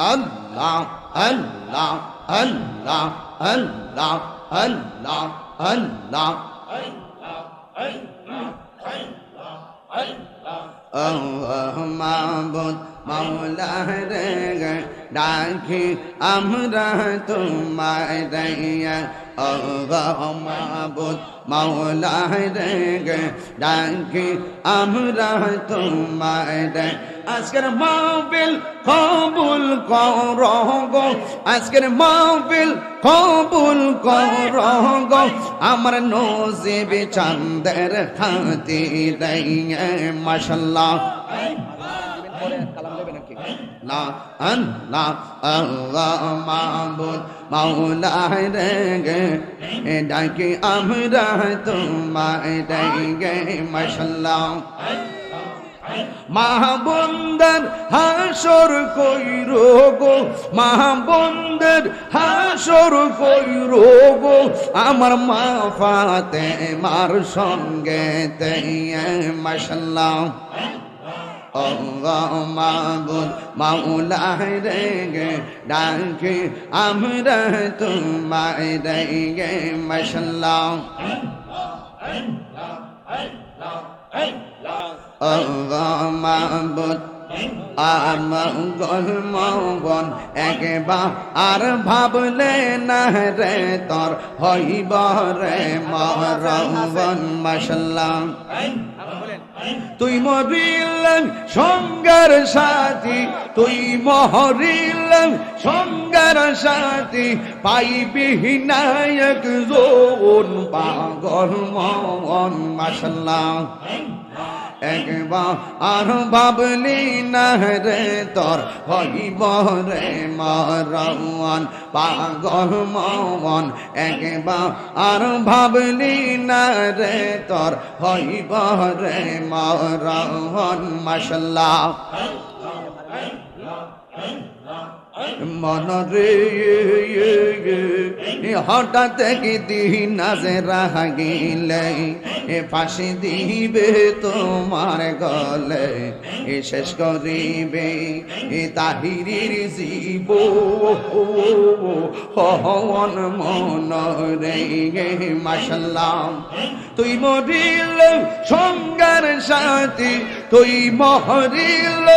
আল্লাহ আল্লাহ আল্লাহ আল্লাহ আল্লাহ আল্লাহ মাবুদ মাওলা রে ডাকি আমরা তোমায় মাবুদ মাওলা রে ডাকি আমরা তোমায় আজকের মাহফিল কবুল করো গো আজকের মাহফিল কবুল করো গো আমার নসিব চাঁদের খাতিরে মাশাআল্লাহ লা আল্লাহ আল্লাহ মাবুদ মাওলা রে ডাকি আমরা তোমায় মাশাআল্লাহ মাহবুবদের হাসর কইরো গো মাহবুবদের হাসর কইরো গো আমার মা ফাতেমার সঙ্গে তে মাশাআল্লাহ আল্লাহ মাবুদ মাওলা রে ডাকি আমরা তোমায় মাশাআল্লাহ আল্লাহ মাবুদ আমগল মগন একবার আর ভাবলে না রে তোর হইব রে মরণ মাশাআল্লাহ তুই মরিলেন সঙ্গের সাথী তুই মরিলেন সঙ্গের সাথী পাইবি নায়ক জোন পাগল মন মাশাআল্লাহ একবার আর ভাবলি না রে তোর হইব রে মরণ পাগল মন একবার আর ভাবলি না রে তোর হইব রে মরণ মাশাআল্লাহ মন রে হঠাৎ একদিন নাজরা গিলে ফাঁসি দিবে তোমার গলে শেষ করিবে তাহিরির জীব হন মন রে মাশাআল্লাহ তুই মরিল সঙ্গের সাথী তুই মরিল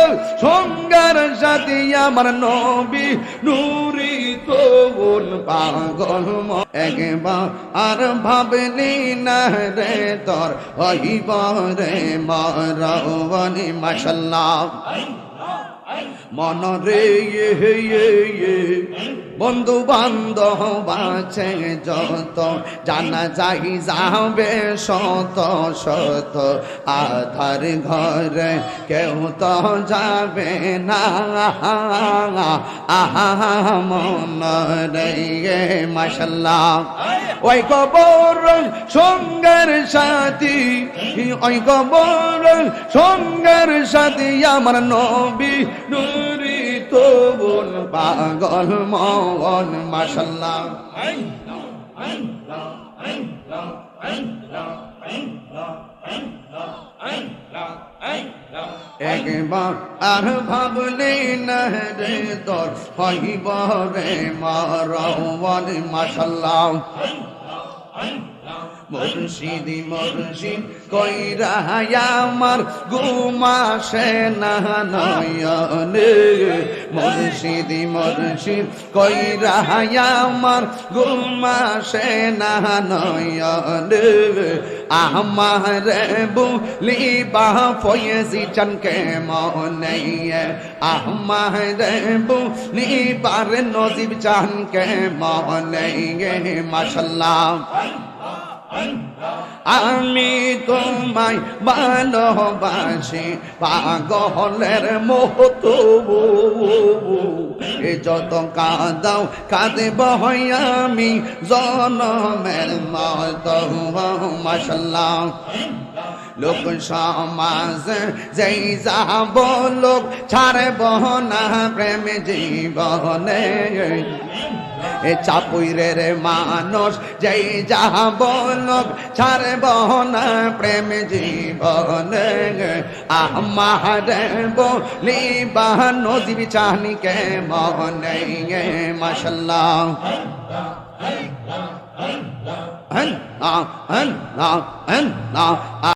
সঙ্গের সাথী আমার নবী নুরি তোন পাগল একবার আর ভাবলি না রে তোর হইব রে মরণ মাশাআল্লাহ মন রে বন্ধু বান্ধব আছে যত জানা যাই যাবে শত শত আধার ঘরে কেউ তো যাবে না আহা মন রে মাশাআল্লাহ ওই কবর সঙ্গের সাথী ওই কবর সঙ্গের সাথী আমার নবী নুরি তোন পাগল মন মাশাআল্লাহ একবার আর ভাবলি না রে তোর হইব রে মরণ মাশাআল্লাহ মুর্শিদি মুর্শিদ কইরা আমার ঘুমাসে না নয়নে মুর্শিদি মুর্শিদ কইরা আমার ঘুমাসে না নয়নে আমার বুলিবা ফয়েজি চানকে মনে আমার বুলিবার নজিব চানকে মনে মাশাআল্লাহ আমি তোমায় ভালোবাসি পাগলের মতো যত কাঁদাও কাঁদব আমি জনমের মতো মাশাআল্লাহ লোক সমাজ যেই যাব লোক ছাড়ব না প্রেম জীবনে এ চাপুইরের মানুষ যেই যাহা বলক ছাড়ব না প্রেম জীবনে আমার বলিবা নদী চাহনি কে মনে মাশাল্লাহ